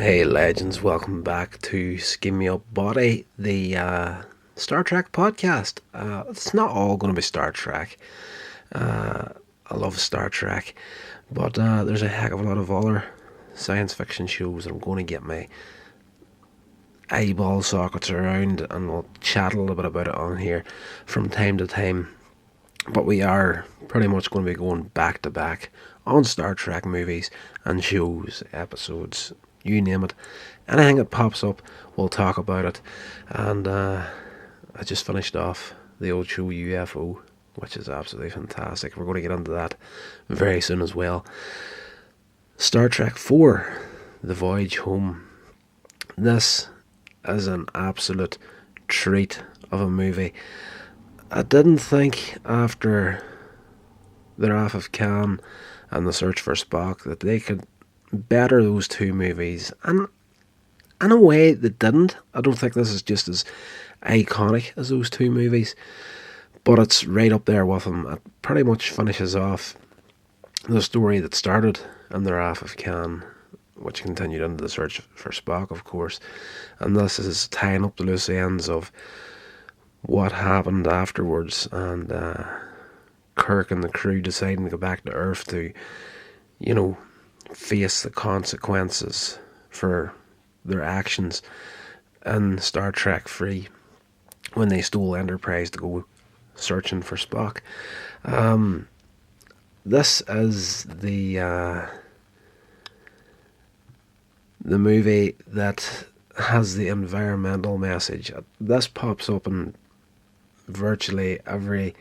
Hey legends, welcome back to Botty, the Star Trek podcast. It's not all going to be Star Trek. I love Star Trek, but there's a heck of a lot of other science fiction shows that I'm going to get my eyeball sockets around, and we'll chat a little bit about it on here from time to time. But we are pretty much going to be going back to back on Star Trek movies and shows, episodes, you name it. Anything that pops up, we'll talk about it. And I just finished off the old show UFO, which is absolutely fantastic. We're going to get into that very soon as well. Star Trek 4, The Voyage Home. This is an absolute treat of a movie. I didn't think after The Wrath of Khan and The Search for Spock that they could better those two movies, and in a way they didn't. I don't think this is just as iconic as those two movies, but it's right up there with them. It pretty much finishes off the story that started in The Wrath of Khan, which continued into The Search for Spock, of course, and this is tying up the loose ends of what happened afterwards, and Kirk and the crew deciding to go back to Earth to, face the consequences for their actions in Star Trek 3 when they stole Enterprise to go searching for Spock. This is the movie that has the environmental message. This pops up in virtually every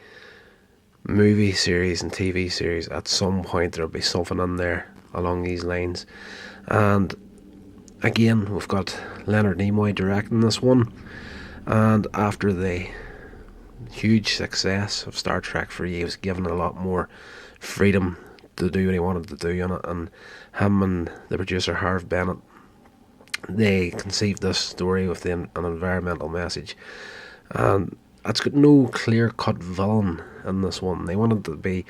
movie series and TV series. At some point there'll be something in there along these lines, and again we've got Leonard Nimoy directing this one, and after the huge success of Star Trek 3 he was given a lot more freedom to do what he wanted to do in it, and him and the producer Harv Bennett, they conceived this story with an environmental message, and it's got no clear-cut villain in this one. They wanted to be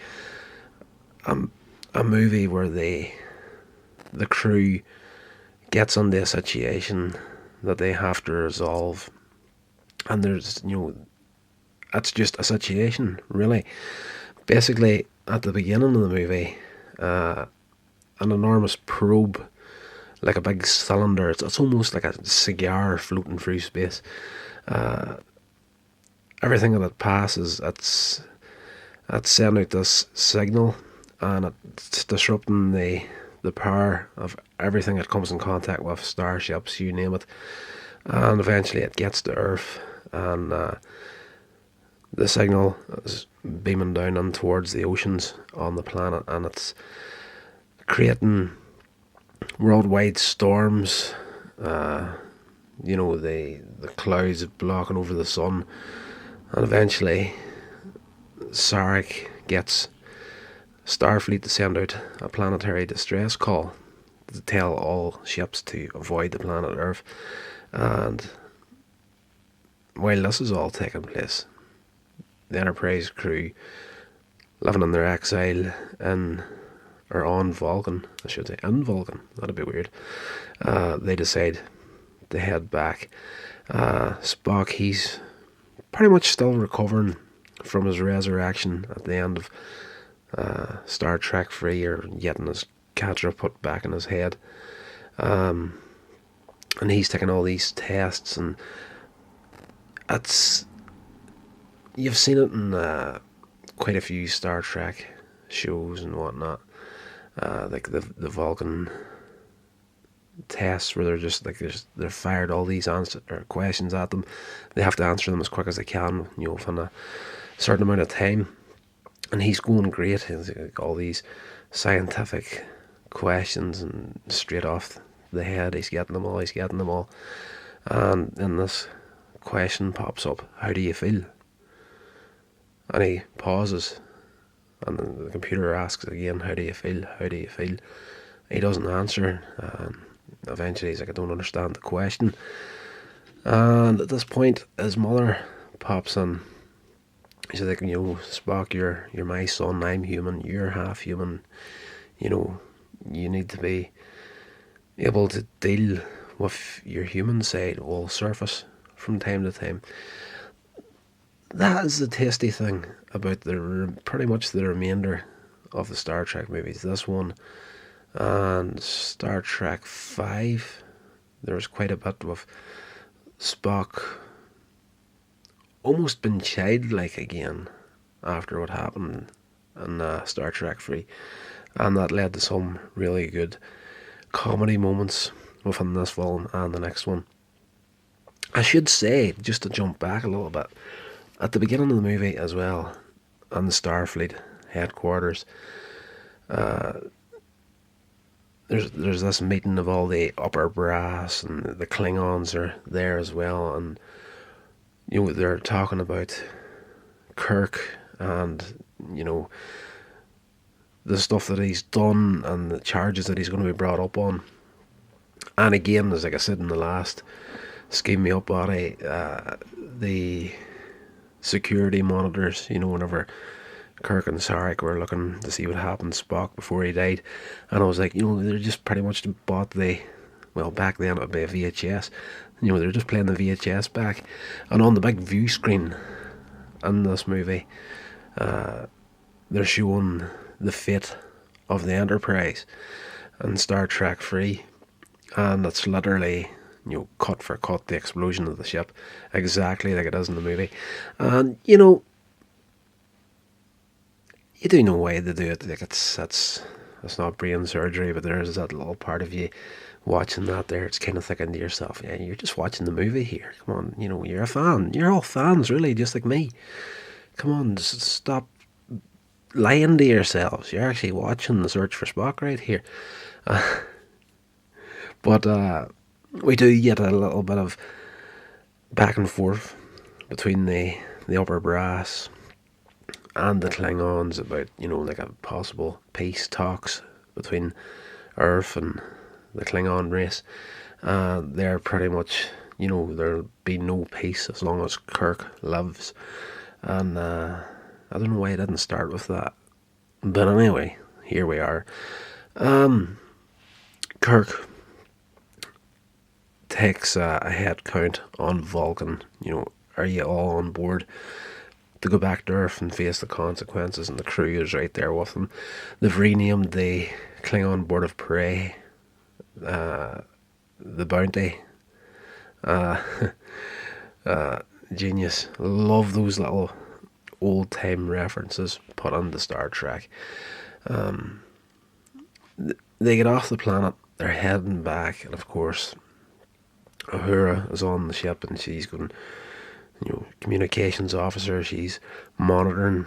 a movie where the crew gets into a situation that they have to resolve, and there's it's just a situation, really. Basically, at the beginning of the movie, an enormous probe, like a big cylinder, it's almost like a cigar floating through space. Everything that it passes, it's sending out this signal, and it's disrupting the power of everything it comes in contact with, starships, you name it. And eventually it gets to Earth, and the signal is beaming down in towards the oceans on the planet, and it's creating worldwide storms. The clouds blocking over the sun, and eventually Sarek gets Starfleet to send out a planetary distress call to tell all ships to avoid the planet Earth. And while this is all taking place, the Enterprise crew, living in their exile on Vulcan, I should say, in Vulcan, that'd be weird, they decide to head back. Spock, he's pretty much still recovering from his resurrection at the end of Star Trek 3, or getting his catcher put back in his head, and he's taking all these tests, and you've seen it in quite a few Star Trek shows and whatnot, like the Vulcan tests, where they're just like they're fired all these questions at them. They have to answer them as quick as they can, within a certain amount of time. And he's going great. He's like all these scientific questions, and straight off the head, he's getting them all. And then this question pops up: how do you feel? And he pauses, and then the computer asks again, how do you feel? How do you feel? He doesn't answer. Eventually he's like, I don't understand the question. And at this point his mother pops in. She's like, Spock, you're my son, I'm human, you're half human, you need to be able to deal with your human side will surface from time to time. That is the tasty thing about pretty much the remainder of the Star Trek movies. This one and Star Trek 5, there was quite a bit with Spock almost been childlike again after what happened in Star Trek 3, and that led to some really good comedy moments within this film and the next one. I should say, just to jump back a little bit, at the beginning of the movie as well, on the Starfleet headquarters, there's this meeting of all the upper brass, and the Klingons are there as well, and they're talking about Kirk and the stuff that he's done and the charges that he's going to be brought up on. And again, as like I said in the last Sceam Botty, the security monitors, whenever Kirk and Sarek were looking to see what happened to Spock before he died, and I was like, they're just pretty much bought back then it would be a VHS, they're just playing the VHS back, and on the big view screen in this movie, they're showing the fate of the Enterprise in Star Trek 3, and it's literally cut for cut the explosion of the ship exactly like it is in the movie. And you do know why they do it. Like it's not brain surgery, but there's that little part of you watching that there. It's kind of thinking to yourself, yeah, you're just watching the movie here. Come on, you're a fan. You're all fans, really, just like me. Come on, just stop lying to yourselves. You're actually watching the Search for Spock right here. But we do get a little bit of back and forth between the upper brass and the Klingons about, like a possible peace talks between Earth and the Klingon race. They're pretty much, there'll be no peace as long as Kirk lives. And I don't know why I didn't start with that. But anyway, here we are. Kirk takes a head count on Vulcan. Are you all on board to go back to Earth and face the consequences? And the crew is right there with them. They've renamed the Klingon Board of Prey the Bounty. Genius. Love those little old time references put into Star Trek. They get off the planet, they're heading back, and of course Uhura is on the ship, and she's going, communications officer, she's monitoring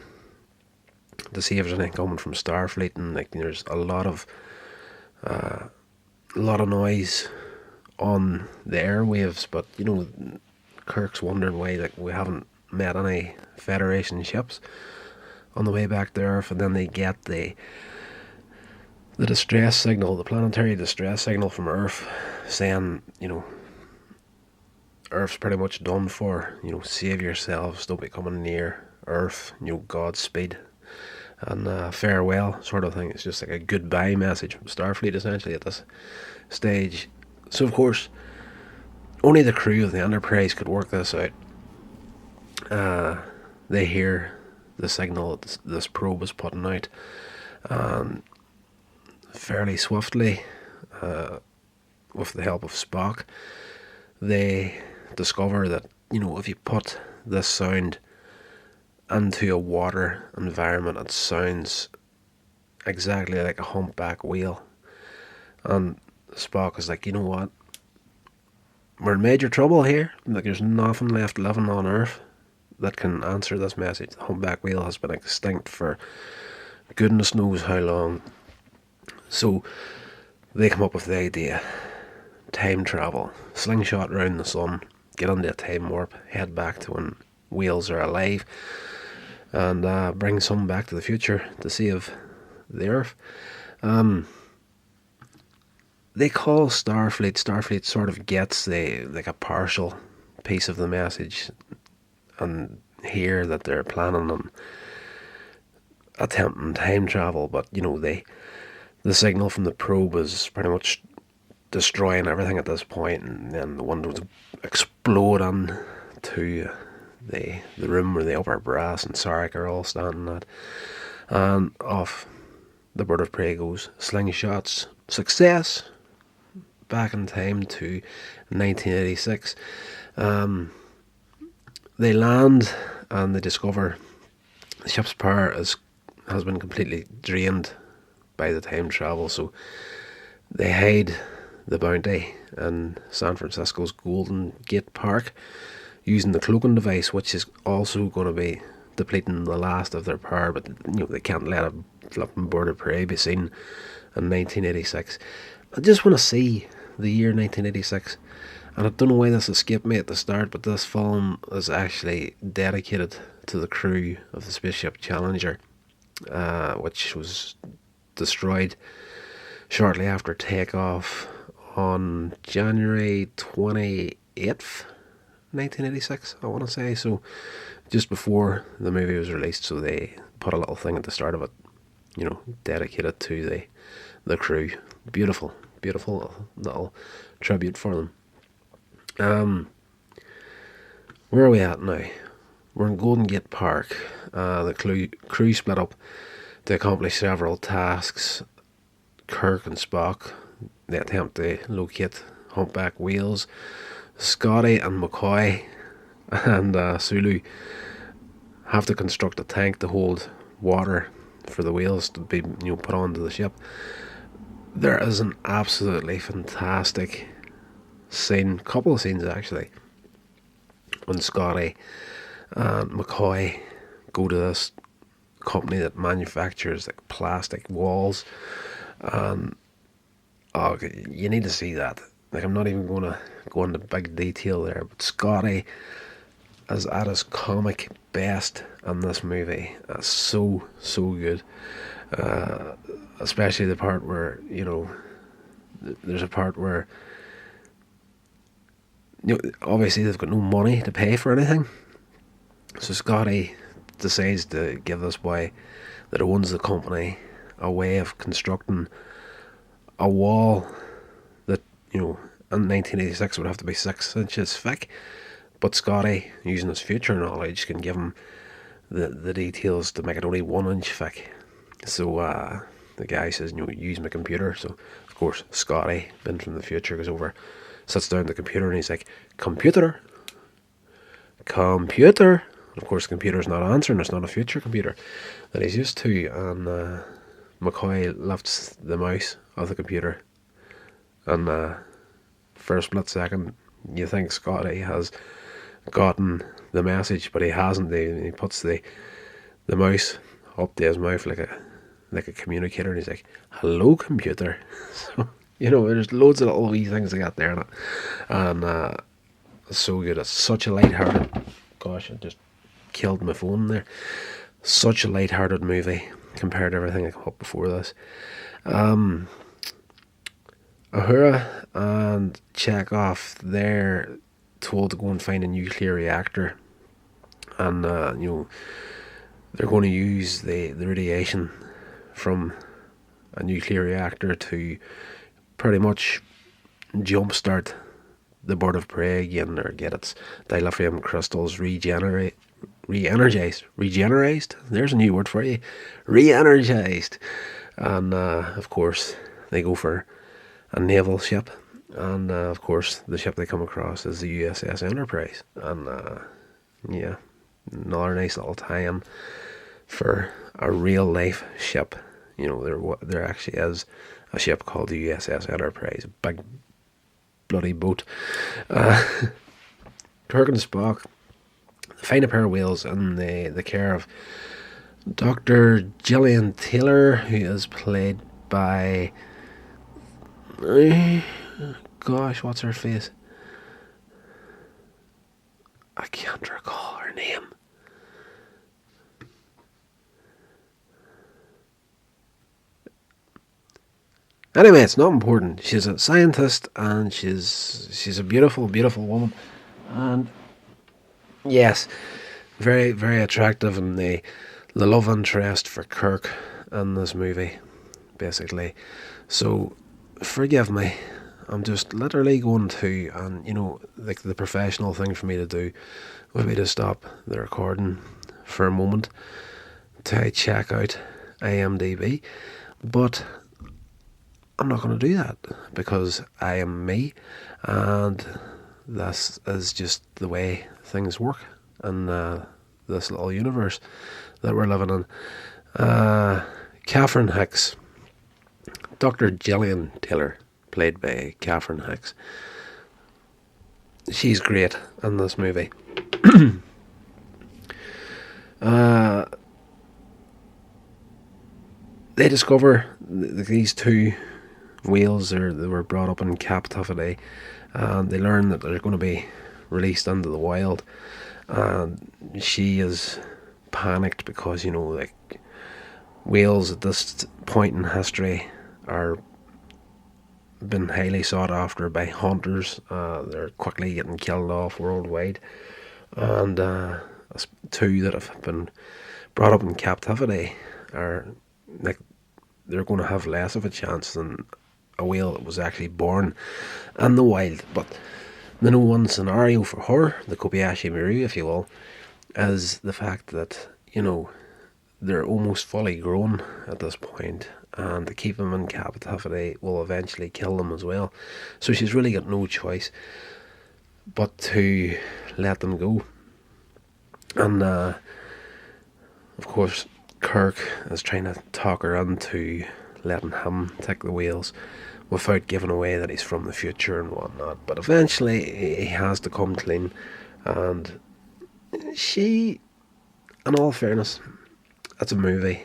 to see if there's anything coming from Starfleet, and there's a lot of noise on the airwaves, but Kirk's wondering why we haven't met any Federation ships on the way back to Earth. And then they get the distress signal, the planetary distress signal from Earth, saying Earth's pretty much done for, save yourselves, don't be coming near Earth, Godspeed and farewell sort of thing. It's just like a goodbye message from Starfleet essentially at this stage. So of course only the crew of the Enterprise could work this out. They hear the signal that this probe is putting out, and fairly swiftly, with the help of Spock, they discover that if you put this sound into a water environment, it sounds exactly like a humpback whale. And Spock is like, you know what? We're in major trouble here. There's nothing left living on Earth that can answer this message. The humpback whale has been extinct for goodness knows how long. So they come up with the idea: time travel, slingshot round the sun, get into a time warp, head back to when whales are alive, and bring some back to the future to save the Earth. They call Starfleet sort of gets like a partial piece of the message, and hear that they're planning on attempting time travel, but the signal from the probe is pretty much destroying everything at this point, and then the windows explode to the room where the upper brass and Sarek are all standing at, and off the bird of prey goes. Slingshots, success. Back in time to 1986. They land and they discover the ship's power has been completely drained by the time travel, so they hide the bounty in San Francisco's Golden Gate Park using the cloaking device, which is also going to be depleting the last of their power, but they can't let a flipping bird of prey be seen in 1986. I just want to see the year 1986, and I don't know why this escaped me at the start, but this film is actually dedicated to the crew of the spaceship Challenger, which was destroyed shortly after takeoff on January 28th, 1986, I want to say. So just before the movie was released, so they put a little thing at the start of it, dedicated to the crew. Beautiful little tribute for them. Where are we at now? We're in Golden Gate Park. The crew split up to accomplish several tasks. Kirk and Spock, they attempt to locate humpback whales. Scotty and McCoy and Sulu have to construct a tank to hold water for the whales to be put onto the ship. There is an absolutely fantastic scene, couple of scenes actually, when Scotty and McCoy go to this company that manufactures like plastic walls, and you need to see that. Like, I'm not even going to go into big detail there, but Scotty is at his comic best in this movie. That's so good. Especially the part where, there's a part where, obviously they've got no money to pay for anything. So Scotty decides to give this boy that owns the company a way of constructing a wall that, in 1986 would have to be 6 inches thick. But Scotty, using his future knowledge, can give him the details to make it only 1 inch thick. So the guy says, use my computer. So of course Scotty, being from the future, goes over, sits down at the computer, and he's like, computer. And of course the computer's not answering. It's not a future computer that he's used to. And McCoy lifts the mouse of the computer, and for a split second you think Scotty has gotten the message, but he hasn't. He puts the mouse up to his mouth like a communicator, and he's like, hello computer. So there's loads of little wee things they got there in it, and it's so good. It's such a light-hearted, gosh, I just killed my phone there, such a light-hearted movie compared to everything I come up before this. Uhura and Chekhov, they're told to go and find a nuclear reactor, and they're going to use the radiation from a nuclear reactor to pretty much jumpstart the bird of prey again, or get its dilithium crystals regenerate. There's a new word for you. Re-energized. And of course they go for a naval ship, and of course the ship they come across is the USS Enterprise. And another nice little tie-in for a real life ship. There actually is a ship called the USS Enterprise, a big bloody boat. Kirk and Spock find a pair of whales in the care of Dr. Gillian Taylor, who is played by, gosh, what's her face? I can't recall her name. Anyway, it's not important. She's a scientist, and she's a beautiful woman, and yes, very, very attractive, and the love interest for Kirk in this movie, basically. So forgive me, I'm just literally going to, and like the professional thing for me to do would be to stop the recording for a moment to check out IMDb, but I'm not going to do that because I am me, and this is just the way things work in this little universe that we're living in. Catherine Hicks, Dr. Gillian Taylor, played by Catherine Hicks. She's great in this movie. They discover these two whales they were brought up in captivity, and they learn that they're going to be released into the wild, and she is panicked because like whales at this point in history are been highly sought after by hunters. They're quickly getting killed off worldwide, and two that have been brought up in captivity are like they're going to have less of a chance than a whale that was actually born in the wild. But the no one scenario for her, the Kobayashi Maru, if you will, is the fact that they're almost fully grown at this point, and to keep them in captivity will eventually kill them as well. So she's really got no choice but to let them go. And of course Kirk is trying to talk her into letting him take the whales without giving away that he's from the future and whatnot. But eventually he has to come clean, and she, in all fairness, it's a movie.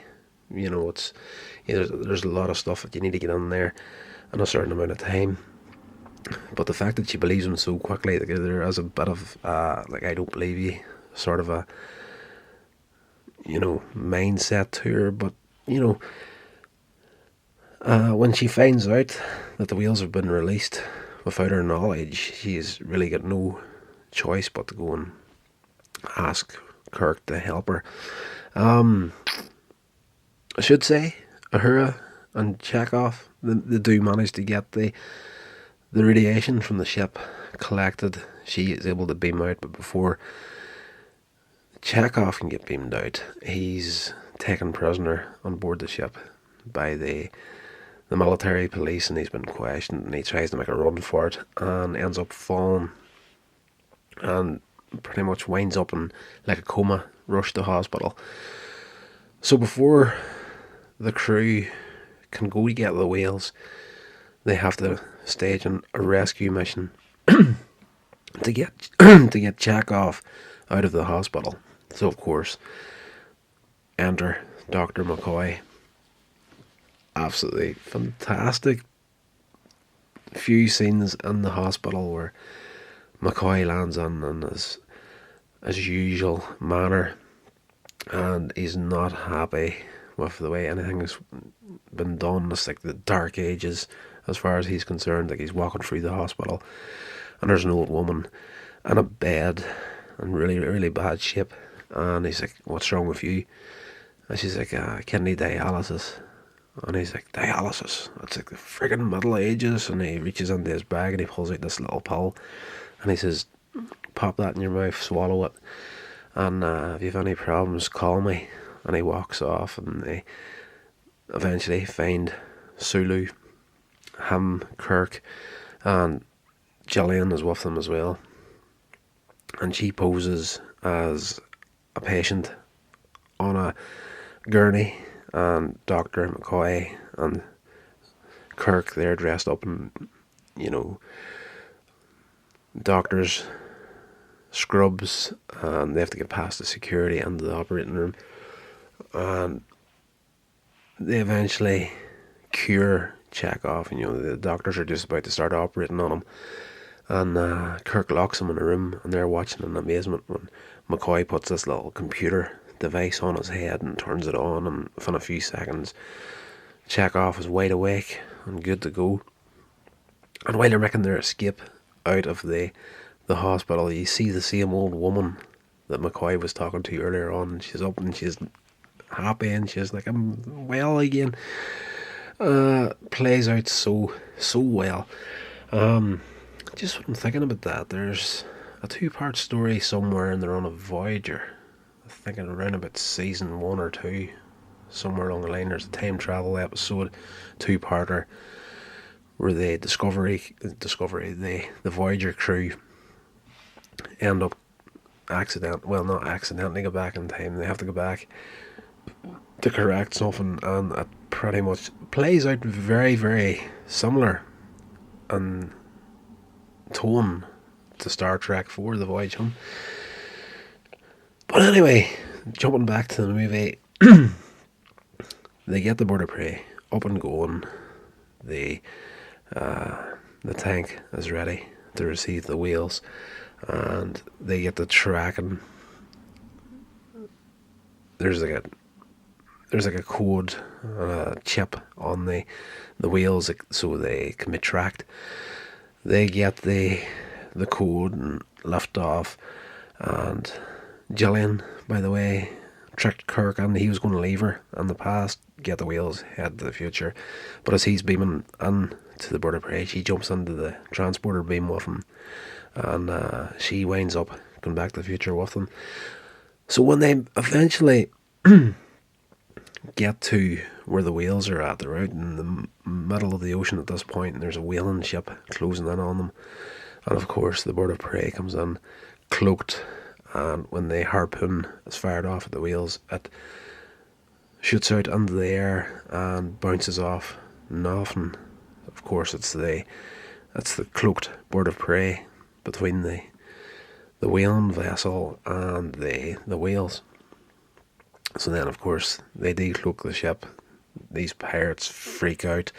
It's there's a lot of stuff that you need to get in there in a certain amount of time. But the fact that she believes him so quickly, there is a bit of like I don't believe you sort of a mindset to her. But when she finds out that the whales have been released without her knowledge, she's really got no choice but to go and ask Kirk to help her. I should say Uhura and Chekhov, they do manage to get the radiation from the ship collected. She is able to beam out, but before Chekhov can get beamed out, he's taken prisoner on board the ship by the military police, and he's been questioned, and he tries to make a run for it and ends up falling and pretty much winds up in like a coma, rushed to hospital. So before the crew can go to get the whales, they have to stage a rescue mission to get Chekhov out of the hospital. So of course, enter Dr. McCoy. Absolutely fantastic few scenes in the hospital where McCoy lands in his usual manner, and he's not happy with the way anything has been done. It's like the dark ages as far as he's concerned. Like, he's walking through the hospital and there's an old woman in a bed in really, really bad shape, and he's like, "What's wrong with you?" And she's like, "Kidney dialysis." And he's like, "Dialysis? That's like the friggin' Middle Ages." And he reaches into his bag and he pulls out this little pill, and he says, "Pop that in your mouth, swallow it, and if you have any problems, call me." And he walks off, and they eventually find Sulu, him, Kirk, and Gillian is with them as well. And she poses as a patient on a gurney, and Dr. McCoy and Kirk, they're dressed up in, doctors' scrubs, and they have to get past the security into the operating room, and they eventually cure Chekhov. The doctors are just about to start operating on him, and Kirk locks him in a room, and they're watching in amazement when McCoy puts this little computer device on his head and turns it on, and within a few seconds Chekhov is wide awake and good to go. And while they're making their escape out of the hospital, you see the same old woman that McCoy was talking to earlier on, and she's up and she's happy and she's like, "I'm well again." Plays out so well. Just when I'm thinking about that, there's a two-part story somewhere, and they're on a Voyager. I'm thinking around about season 1 or 2, somewhere along the line. There's a time travel episode, two-parter, where the the Voyager crew end up not accidentally go back in time. They have to go back to correct something, and it pretty much plays out very, very similar and tone to Star Trek 4, The Voyage Home. But anyway, jumping back to the movie, they get the bird of prey up and going. The tank is ready to receive the wheels, and they get the tracking. There's like a code, a chip on the wheels, so they can be tracked. They get the code and lift off, and Gillian, by the way, tricked Kirk, and he was going to leave her in the past, get the wheels, head to the future. But as he's beaming in to the bird of prey, she jumps into the transporter beam with him, and she winds up going back to the future with him. So when they eventually get to where the whales are at, they're out in the middle of the ocean at this point, and there's a whaling ship closing in on them. And of course, the bird of prey comes in, cloaked, and when the harpoon is fired off at the whales, it shoots out into the air and bounces off nothing. Of course, it's the cloaked bird of prey between the whaling vessel and the whales. So then, of course, they decloak the ship. These pirates freak out,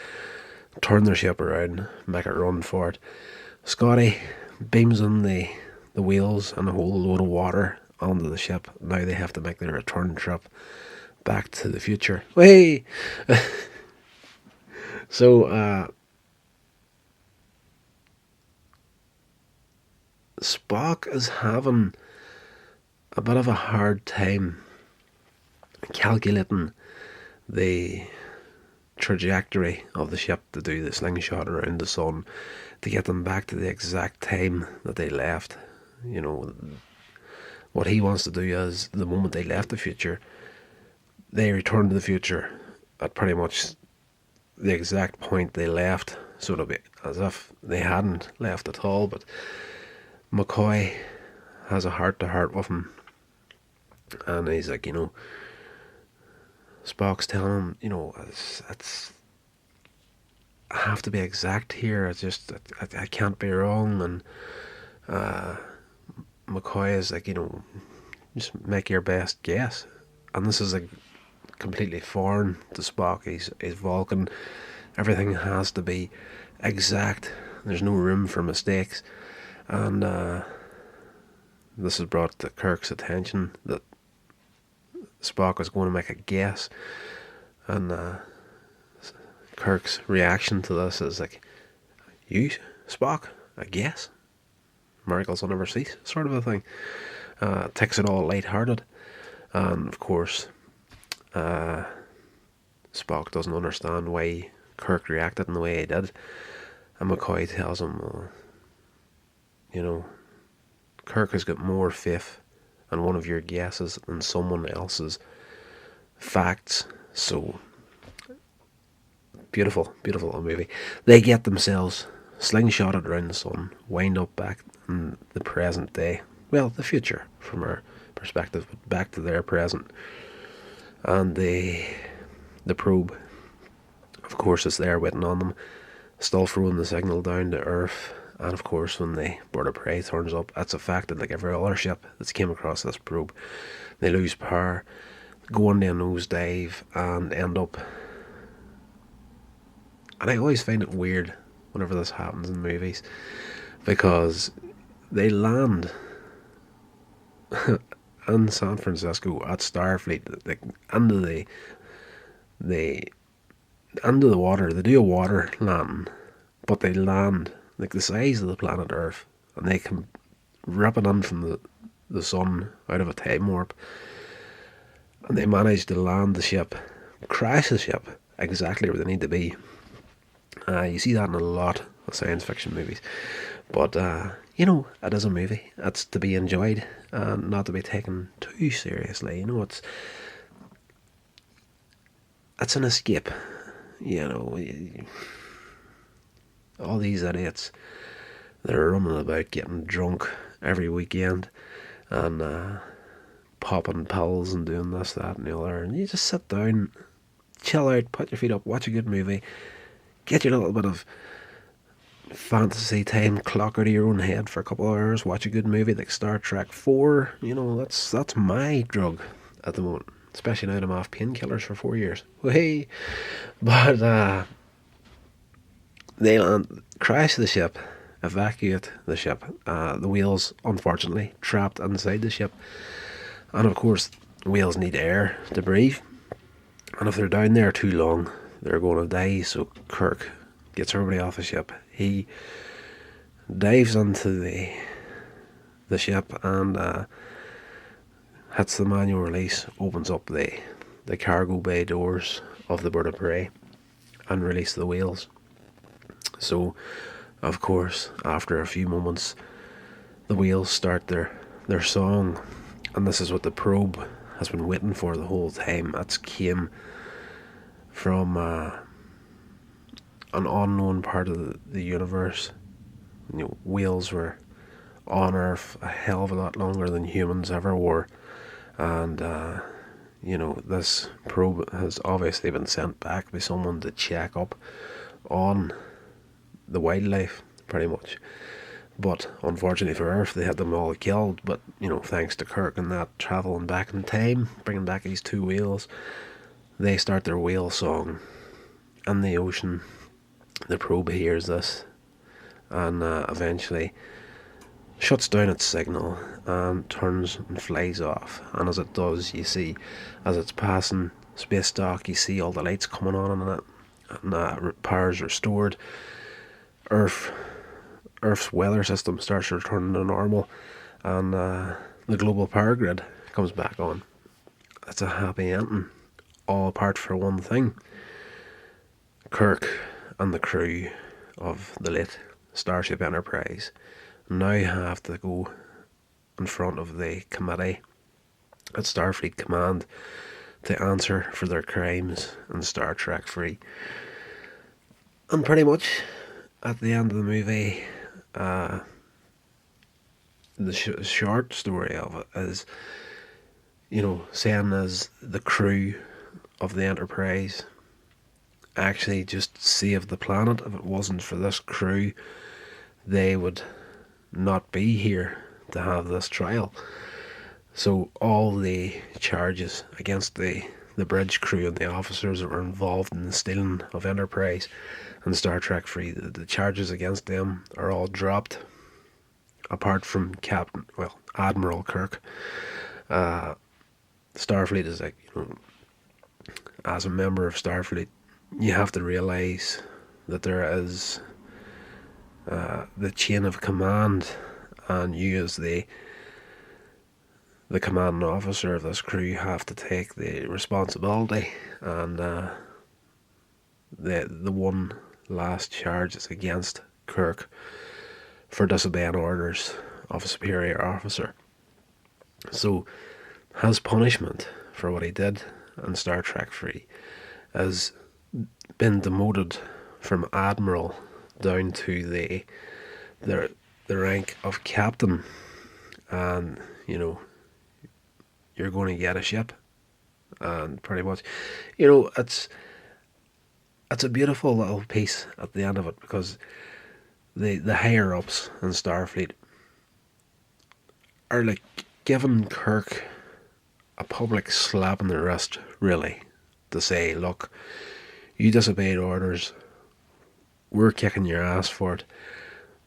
turn their ship around, make it run for it. Scotty beams in the wheels and a whole load of water onto the ship. Now they have to make their return trip back to the future. Way. So Spock is having a bit of a hard time calculating the trajectory of the ship to do the slingshot around the sun to get them back to the exact time that they left. You know, what he wants to do is, the moment they left the future, they return to the future at pretty much the exact point they left, so it'll be as if they hadn't left at all. But McCoy has a heart-to-heart with him, and he's like, Spock's telling him, it's I have to be exact here. I can't be wrong. And McCoy is like, just make your best guess. And this is like completely foreign to Spock. He's Vulcan. Everything has to be exact. There's no room for mistakes. And this has brought to Kirk's attention that Spock was going to make a guess, and Kirk's reaction to this is like, "You, Spock, a guess? Miracles will never cease," sort of a thing. Takes it all lighthearted, and of course, Spock doesn't understand why Kirk reacted in the way he did, and McCoy tells him, Kirk has got more faith and one of your guesses and someone else's facts. So beautiful, beautiful little movie. They get themselves slingshotted around the sun, wind up back in the present day. Well, the future from our perspective, but back to their present. And the probe, of course, is there waiting on them, still throwing the signal down to Earth. And of course, when the bird of prey turns up, it's affected like every other ship that's came across this probe. They lose power, go on a nosedive, and end up... And I always find it weird whenever this happens in movies, because they land in San Francisco at Starfleet, like under the water. They do a water landing, but they land like the size of the planet Earth, and they come ripping in from the sun out of a time warp, and they manage to land the ship, crash the ship exactly where they need to be. You see that in a lot science fiction movies. But you know, it is a movie. It's to be enjoyed and not to be taken too seriously. You know, it's an escape. You know, all these idiots, they're running about getting drunk every weekend and popping pills and doing this, that, and the other. And you just sit down, chill out, put your feet up, watch a good movie, get your little bit of fantasy time, clock out of your own head for a couple of hours, watch a good movie like Star Trek 4. You know, that's my drug at the moment. Especially now that I'm off painkillers for 4 years. Hey, but they crash the ship, evacuate the ship. The whales, unfortunately, trapped inside the ship, and of course, whales need air to breathe. And if they're down there too long, they're going to die. So Kirk gets everybody off the ship. He dives into the ship and hits the manual release, opens up the cargo bay doors of the bird of prey and release the whales. So, of course, after a few moments, the whales start their song, and this is what the probe has been waiting for the whole time. That's came from an unknown part of the universe. You know, whales were on Earth a hell of a lot longer than humans ever were. And, you know, this probe has obviously been sent back by someone to check up on the wildlife, pretty much. But unfortunately for Earth, they had them all killed. But, you know, thanks to Kirk and that, travelling back in time, bringing back these two whales, they start their whale song in the ocean. The probe hears this and eventually shuts down its signal and turns and flies off. And as it does, you see, as it's passing space dock, you see all the lights coming on in it, and power's restored. Earth's weather system starts returning to normal, and the global power grid comes back on. It's a happy ending, all apart for one thing. Kirk and the crew of the late Starship Enterprise now have to go in front of the committee at Starfleet Command to answer for their crimes in Star Trek 3. And pretty much at the end of the movie, the short story of it is, you know, saying as the crew of the Enterprise actually just saved the planet. If it wasn't for this crew, they would not be here to have this trial. So all the charges against the bridge crew and the officers that were involved in the stealing of Enterprise and Star Trek 3, the charges against them are all dropped, apart from Admiral Kirk. Starfleet is like, you know, as a member of Starfleet, you have to realise that there is the chain of command, and you as the commanding officer of this crew have to take the responsibility. And the one last charge is against Kirk for disobeying orders of a superior officer. So his punishment for what he did in Star Trek 3 has been demoted from Admiral down to the rank of Captain. And, you know, you're going to get a ship. And pretty much, you know, it's a beautiful little piece at the end of it, because the higher ups in Starfleet are like giving Kirk a public slap in the wrist, really, to say, look, you disobeyed orders, we're kicking your ass for it.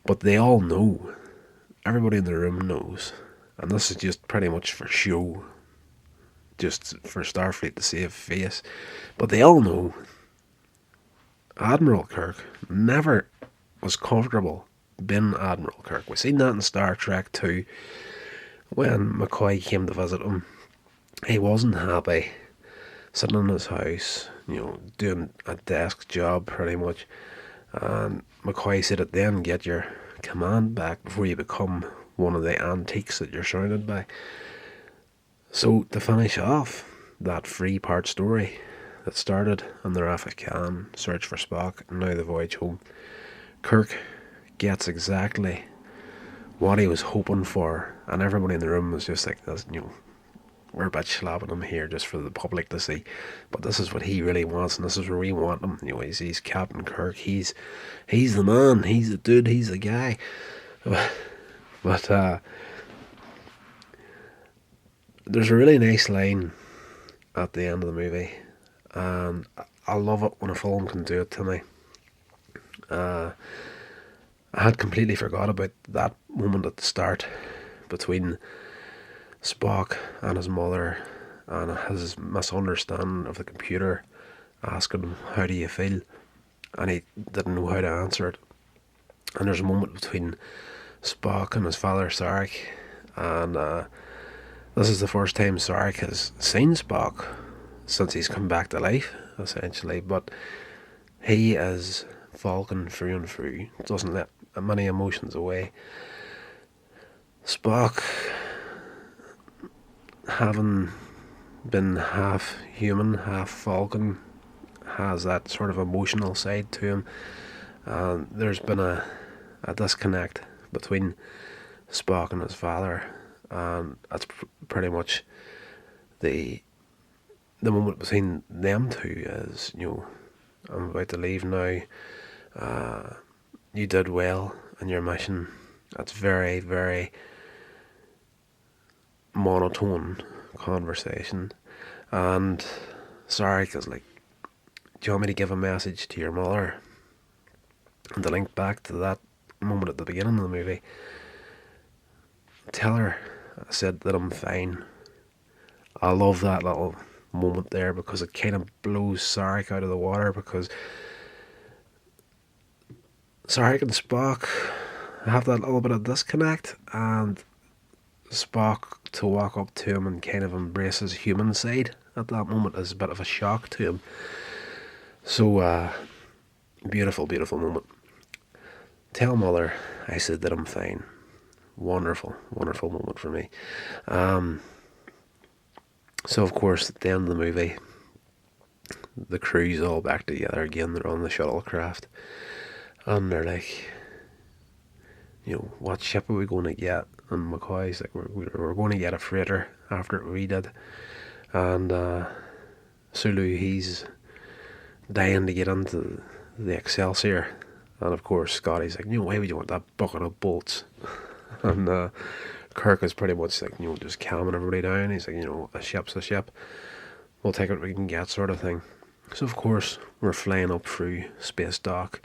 But they all know, everybody in the room knows, and this is just pretty much for show, just for Starfleet to save face, but they all know Admiral Kirk never was comfortable being Admiral Kirk. We've seen that in Star Trek 2 when McCoy came to visit him. He wasn't happy sitting in his house, you know, doing a desk job pretty much, and McCoy said it then, get your command back before you become one of the antiques that you're surrounded by. So to finish off that three-part story that started on the Wrath of Khan, search for Spock, and now the voyage home, Kirk gets exactly what he was hoping for, and everybody in the room was just like, we're a bit slapping him here just for the public to see, but this is what he really wants, and this is where we want him. He's Captain Kirk. He's the man. He's the dude. He's the guy. But there's a really nice line at the end of the movie, and I love it when a film can do it to me. I had completely forgot about that moment at the start between Spock and his mother, and his misunderstanding of the computer asking him, how do you feel? And he didn't know how to answer it. And there's a moment between Spock and his father Sarek, and this is the first time Sarek has seen Spock since he's come back to life, essentially. But he is Vulcan through and through, doesn't let many emotions away. Spock, having been half human, half Vulcan, has that sort of emotional side to him. There's been a disconnect between Spock and his father, and that's pretty much the moment between them two is, I'm about to leave now. You did well in your mission. That's very, very monotone conversation. And Sarek is like, do you want me to give a message to your mother? And to link back to that moment at the beginning of the movie, tell her I said that I'm fine. I love that little moment there because it kind of blows Sarek out of the water, because Sarek and Spock have that little bit of disconnect, and Spock to walk up to him and kind of embrace his human side at that moment is a bit of a shock to him. So beautiful, beautiful moment. Tell mother I said that I'm fine. Wonderful, wonderful moment for me. So of course at the end of the movie, the crew's all back together again. They're on the shuttlecraft, and they're like, what ship are we going to get? And McCoy's like, we're going to get a freighter after we did. And Sulu, he's dying to get into the Excelsior. And of course Scotty's like, why would you want that bucket of bolts? And Kirk is pretty much like, just calming everybody down. He's like, a ship's a ship. We'll take what we can get, sort of thing. So of course we're flying up through space dock.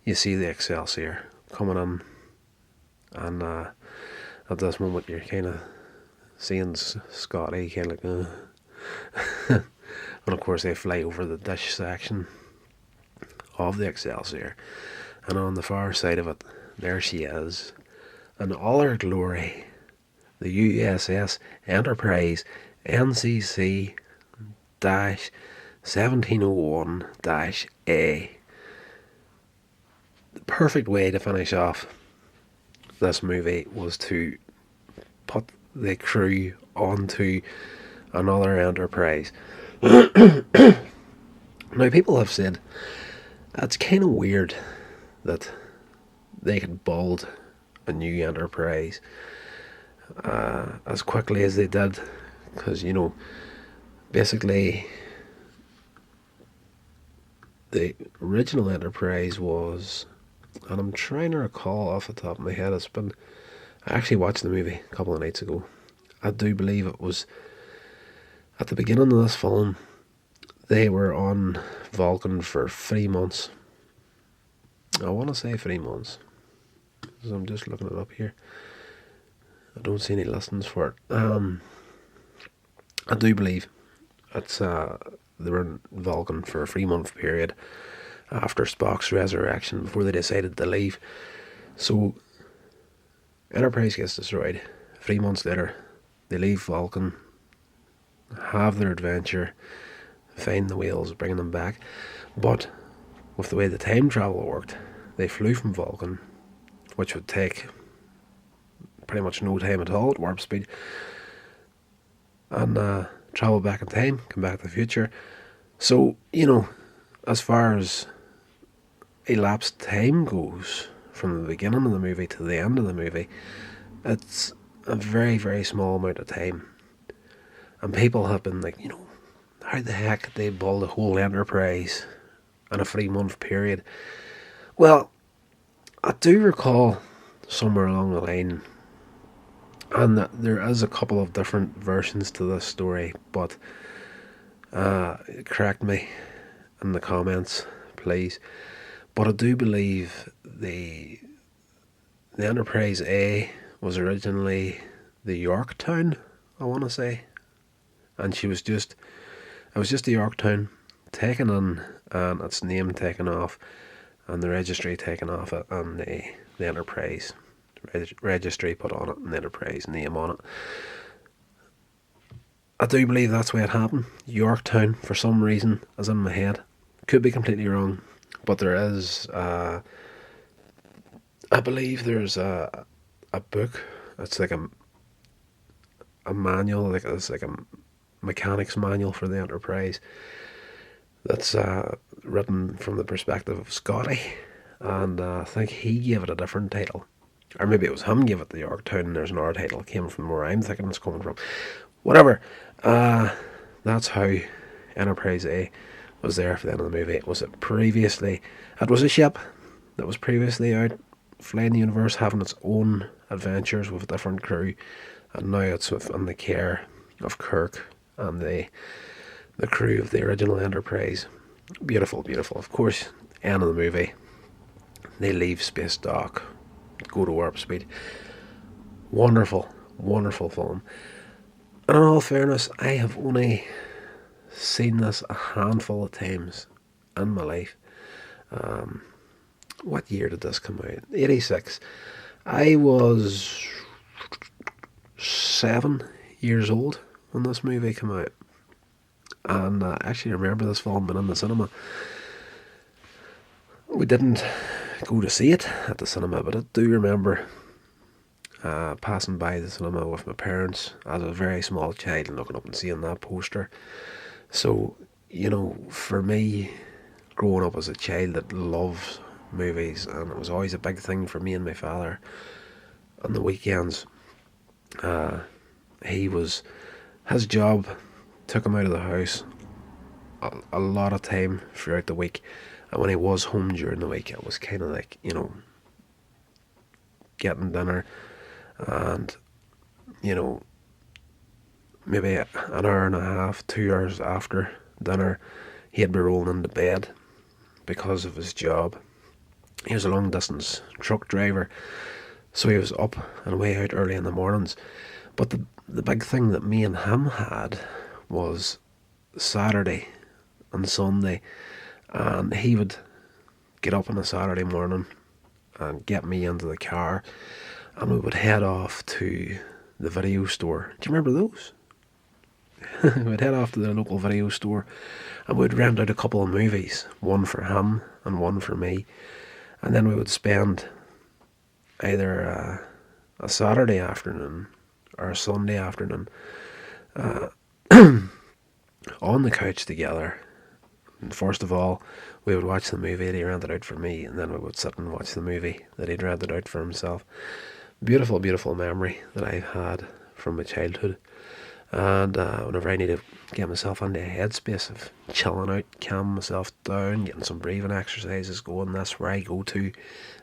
You see the Excelsior coming in, and at this moment you're kind of seeing Scotty kind of like, and of course they fly over the dish section of the Excelsior, and on the far side of it, there she is, in all her glory, the USS Enterprise NCC 1701-A. The perfect way to finish off this movie was to put the crew onto another Enterprise. Now, people have said that's kind of weird that they could build a new Enterprise as quickly as they did, because basically the original Enterprise was, and I'm trying to recall off the top of my head, I actually watched the movie a couple of nights ago. I do believe it was at the beginning of this film. They were on Vulcan for 3 months. I want to say 3 months, because I'm just looking it up here. I don't see any listings for it. I do believe it's they were in Vulcan for a 3-month period after Spock's resurrection before they decided to leave. So Enterprise gets destroyed. 3 months later, they leave Vulcan, have their adventure, find the whales, bring them back. But with the way the time travel worked, they flew from Vulcan, which would take pretty much no time at all at warp speed, and travel back in time, come back to the future. So, as far as elapsed time goes, from the beginning of the movie to the end of the movie, it's a very, very small amount of time. And people have been like, how the heck did they build the whole Enterprise in a 3-month period? Well, I do recall somewhere along the line, and there is a couple of different versions to this story, but correct me in the comments, please. But I do believe the Enterprise A was originally the Yorktown, I want to say. And it was just the Yorktown taken in, and its name taken off, and the registry taken off it, and the Enterprise registry put on it, and the Enterprise name on it. I do believe that's the way it happened. Yorktown, for some reason, is in my head. Could be completely wrong, but there is, I believe there's a book. It's like a manual, it's like a mechanic's manual for the Enterprise. That's written from the perspective of Scotty, and I think he gave it a different title. Or maybe it was him gave it the Yorktown, and there's another title. It came from where I'm thinking it's coming from. Whatever. That's how Enterprise A was there for the end of the movie. It was a ship that was previously out flying the universe, having its own adventures with a different crew, and now it's within the care of Kirk and the crew of the original Enterprise. Beautiful, beautiful. Of course, end of the movie, they leave space dock, go to warp speed. Wonderful, wonderful film. And in all fairness, I have only seen this a handful of times in my life. What year did this come out? 86. I was 7 years old when this movie came out. And I actually remember this film being in the cinema. We didn't go to see it at the cinema, but I do remember passing by the cinema with my parents as a very small child and looking up and seeing that poster. So, for me, growing up as a child that loves movies, and it was always a big thing for me and my father on the weekends. His job took him out of the house a lot of time throughout the week, and when he was home during the week, it was kind of like, getting dinner, and maybe an hour and a half, 2 hours after dinner, he'd be rolling into bed because of his job. He was a long distance truck driver, so he was up and way out early in the mornings. But the big thing that me and him had was Saturday and Sunday, and he would get up on a Saturday morning and get me into the car, and we would head off to the video store. Do you remember those? We'd head off to the local video store, and we'd rent out a couple of movies, one for him and one for me, and then we would spend either a Saturday afternoon or a Sunday afternoon on the couch together. And first of all, we would watch the movie that he rented out for me, and then we would sit and watch the movie that he'd rented out for himself. Beautiful, beautiful memory that I've had from my childhood. And whenever I need to get myself into a headspace of chilling out, calming myself down, getting some breathing exercises going, that's where I go to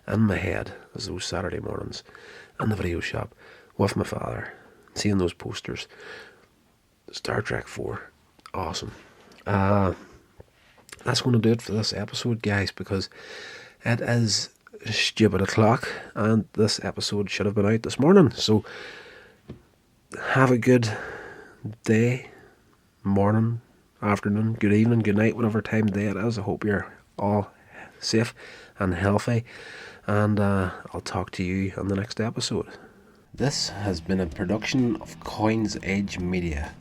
in my head, is those Saturday mornings in the video shop with my father, seeing those posters. Star Trek 4, awesome. That's going to do it for this episode, guys, because it is stupid o'clock, and this episode should have been out this morning. So have a good day, morning, afternoon, good evening, good night, whatever time of day it is. I hope you're all safe and healthy, and I'll talk to you on the next episode. This has been a production of Coins Edge Media.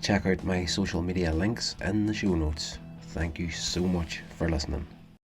Check out my social media links in the show notes. Thank you so much for listening.